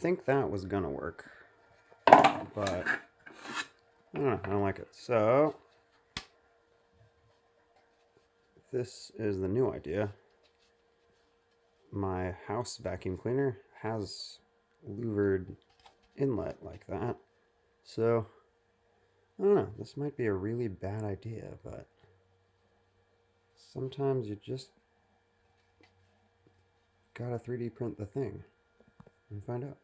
think that was gonna work, but I don't know, I don't like it. So this is the new idea. My house vacuum cleaner has louvered inlet like that. So I don't know, this might be a really bad idea, but sometimes you just gotta 3D print the thing and find out.